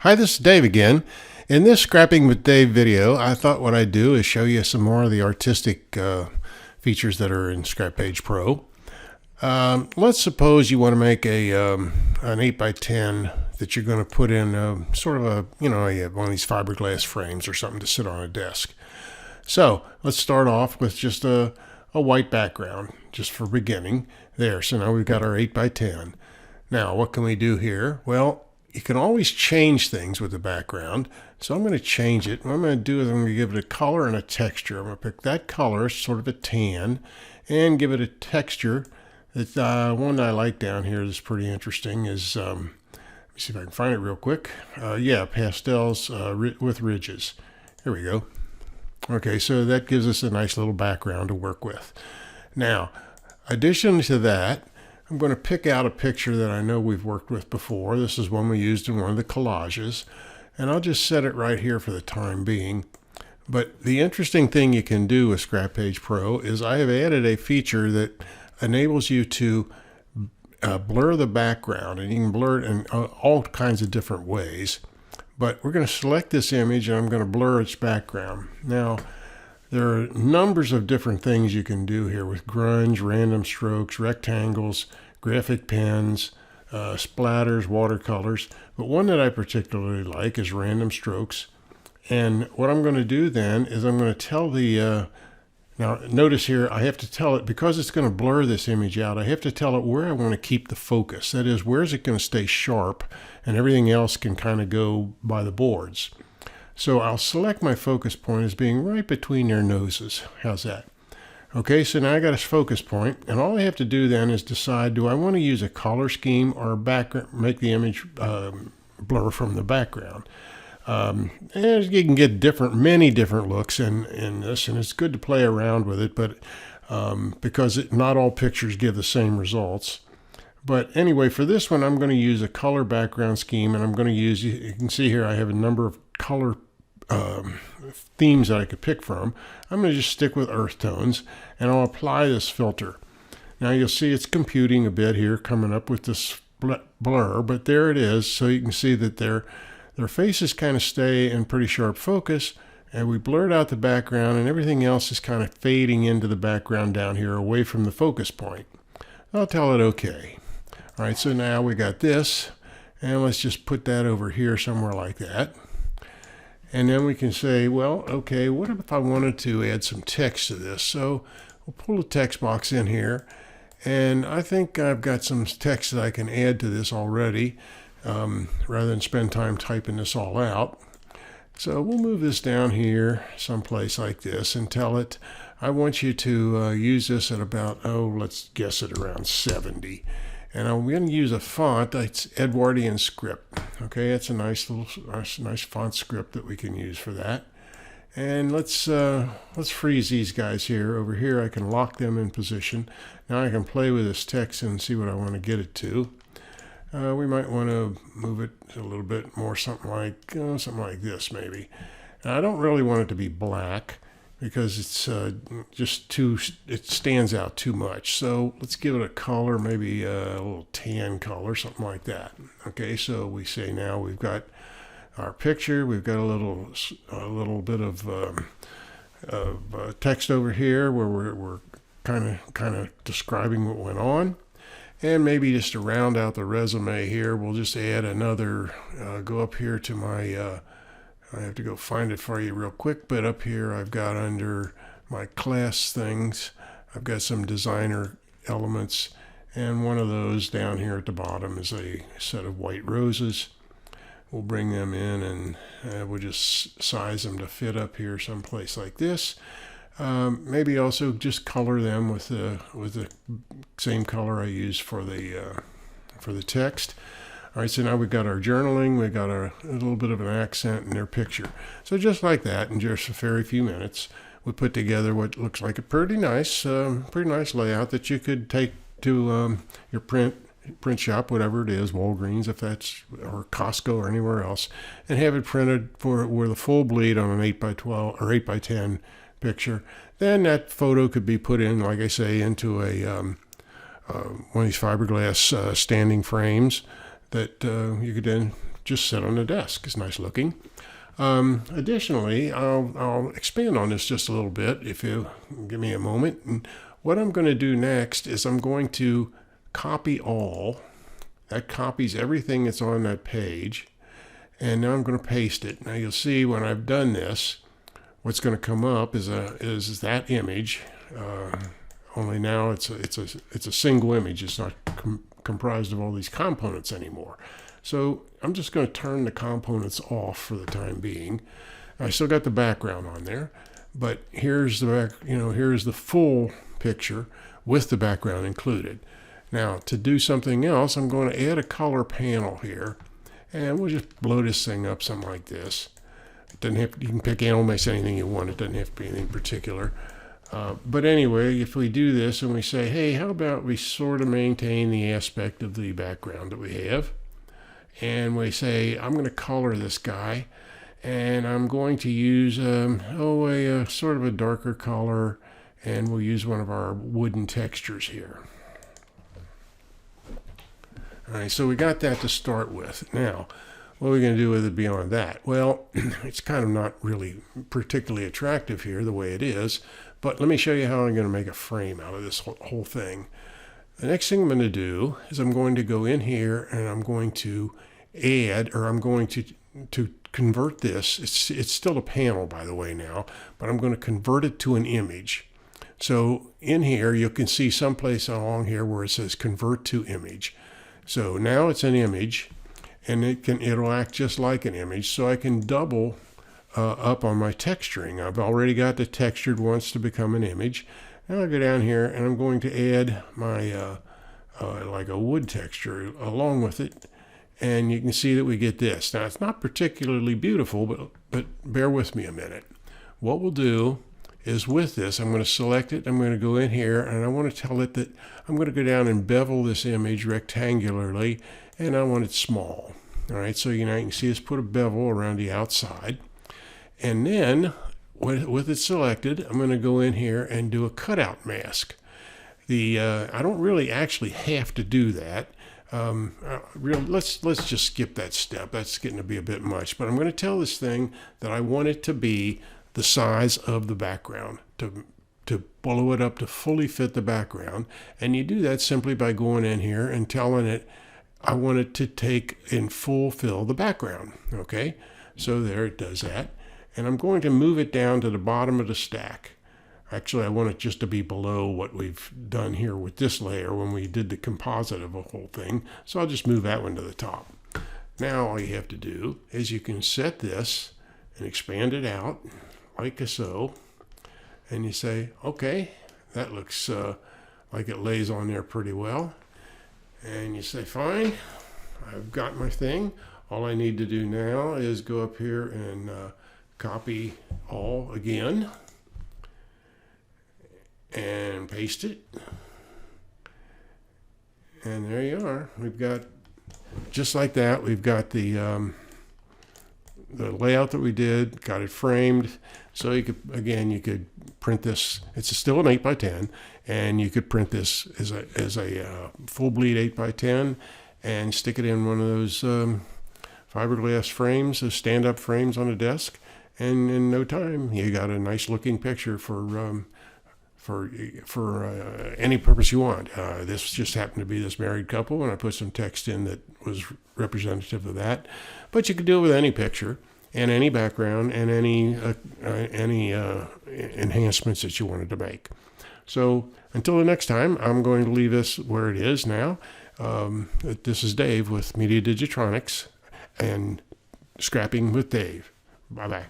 Hi, this is Dave again. In this Scrapping with Dave video, I thought what I'd do is show you some more of the artistic features that are in Scrap Page Pro. Let's suppose you want to make an 8x10 that you're going to put in sort of one of these fiberglass frames or something to sit on a desk. So let's start off with just a white background, just for beginning. There, so now we've got our 8x10. Now, what can we do here? Well, you can always change things with the background. So I'm going to change it. What I'm going to do is I'm going to give it a color and a texture. I'm going to pick that color, sort of a tan, and give it a texture. That one I like down here that's pretty interesting is, let me see if I can find it real quick. Pastels with ridges. Here we go. Okay, so that gives us a nice little background to work with. Now, addition to that, I'm going to pick out a picture that I know we've worked with before. This is one we used in one of the collages, and I'll just set it right here for the time being. But the interesting thing you can do with Scrap Page Pro is I have added a feature that enables you to blur the background, and you can blur it in all kinds of different ways. But we're going to select this image, and I'm going to blur its background. Now, there are numbers of different things you can do here with grunge, random strokes, rectangles, graphic pens, splatters, watercolors. But one that I particularly like is random strokes. And what I'm going to do then is I'm going to tell the, now notice here I have to tell it, because it's going to blur this image out, I have to tell it where I want to keep the focus. That is, where is it going to stay sharp, and everything else can kind of go by the boards. So I'll select my focus point as being right between their noses. How's that? Okay, so now I got a focus point, and all I have to do then is decide, do I want to use a color scheme or make the image blur from the background? And you can get many different looks in this, and it's good to play around with it, but because not all pictures give the same results. But anyway, for this one, I'm going to use a color background scheme, and I'm going to use, you can see here I have a number of color themes that I could pick from. I'm going to just stick with earth tones, and I'll apply this filter. Now you'll see it's computing a bit here, coming up with this blur, but there it is. So you can see that their faces kind of stay in pretty sharp focus, and we blurred out the background, and everything else is kind of fading into the background down here away from the focus point. I'll tell it okay. All right, so now we got this, and let's just put that over here somewhere like that. And then we can say, well, okay, what if I wanted to add some text to this? So we'll pull the text box in here, and I think I've got some text that I can add to this already, rather than spend time typing this all out. So we'll move this down here someplace like this and tell it, I want you to use this at about, let's guess it around 70. And I'm going to use a font that's Edwardian script. Okay, that's a nice font script that we can use for that. And let's freeze these guys here. Over here, I can lock them in position. Now I can play with this text and see what I want to get it to. We might want to move it a little bit more, something like this maybe. Now, I don't really want it to be black, because it's it stands out too much. So let's give it a color, maybe a little tan color, something like that. Okay, so we say now we've got our picture, we've got a little bit of text over here where we're kind of describing what went on. And maybe just to round out the resume here, we'll just add another, go up here to my, I have to go find it for you real quick, but up here I've got under my class things, I've got some designer elements, and one of those down here at the bottom is a set of white roses. We'll bring them in, and we'll just size them to fit up here someplace like this. Maybe also just color them with the same color I use for the text. All right, so now we've got our journaling, we've got a little bit of an accent in their picture. So just like that, in just a very few minutes, we put together what looks like a pretty nice layout that you could take to your print shop, whatever it is, Walgreens, if that's, or Costco or anywhere else, and have it printed with a full bleed on an 8x12 or 8x10 picture. Then that photo could be put in, like I say, into one of these fiberglass standing frames that you could then just sit on the desk. It's nice looking. Additionally, I'll expand on this just a little bit if you give me a moment. And what I'm going to do next is I'm going to copy all. That copies everything that's on that page. And now I'm going to paste it. Now you'll see when I've done this, what's going to come up is that image. Only now it's a single image. It's not comprised of all these components anymore. So I'm just going to turn the components off for the time being. I still got the background on there, but here's the full picture with the background included. Now to do something else, I'm going to add a color panel here, and we'll just blow this thing up something like this. It doesn't have to, you can pick almost anything you want. It doesn't have to be anything particular. But anyway, if we do this and we say, hey, how about we sort of maintain the aspect of the background that we have, and we say, I'm going to color this guy, and I'm going to use a sort of a darker color, and we'll use one of our wooden textures here. All right, so we got that to start with. Now, what are we going to do with it beyond that? Well, it's kind of not really particularly attractive here the way it is, but let me show you how I'm going to make a frame out of this whole thing. The next thing I'm going to do is I'm going to go in here and I'm going to add, or I'm going to convert this. It's still a panel, by the way, now, but I'm going to convert it to an image. So in here, you can see someplace along here where it says convert to image. So now it's an image, and it'll act just like an image. So I can double up on my texturing. I've already got the textured once to become an image. Now I'll go down here and I'm going to add my like a wood texture along with it, and you can see that we get this. Now it's not particularly beautiful, but bear with me a minute. What we'll do is with this, I'm going to select it, I'm going to go in here, and I want to tell it that I'm going to go down and bevel this image rectangularly, and I want it small. All right, so you can see us put a bevel around the outside. And then, with it selected, I'm going to go in here and do a cutout mask. I don't really actually have to do that. Let's just skip that step. That's getting to be a bit much. But I'm going to tell this thing that I want it to be the size of the background, to blow it up to fully fit the background. And you do that simply by going in here and telling it, I want it to take and fill the background. Okay, so there it does that. And I'm going to move it down to the bottom of the stack. Actually, I want it just to be below what we've done here with this layer when we did the composite of the whole thing. So I'll just move that one to the top. Now all you have to do is you can set this and expand it out like so. And you say, okay, that looks like it lays on there pretty well. And you say, fine, I've got my thing. All I need to do now is go up here and copy all again and paste it, and there you are. We've got, just like that, we've got the layout that we did, got it framed. So you could print this. It's still an 8x10, and you could print this as a full bleed 8x10 and stick it in one of those fiberglass frames, those stand-up frames on a desk. And in no time, you got a nice looking picture for any purpose you want. This just happened to be this married couple, and I put some text in that was representative of that. But you could do it with any picture and any background and any enhancements that you wanted to make. So until the next time, I'm going to leave this where it is now. This is Dave with Media Digitronics and Scrapping with Dave. Bye-bye.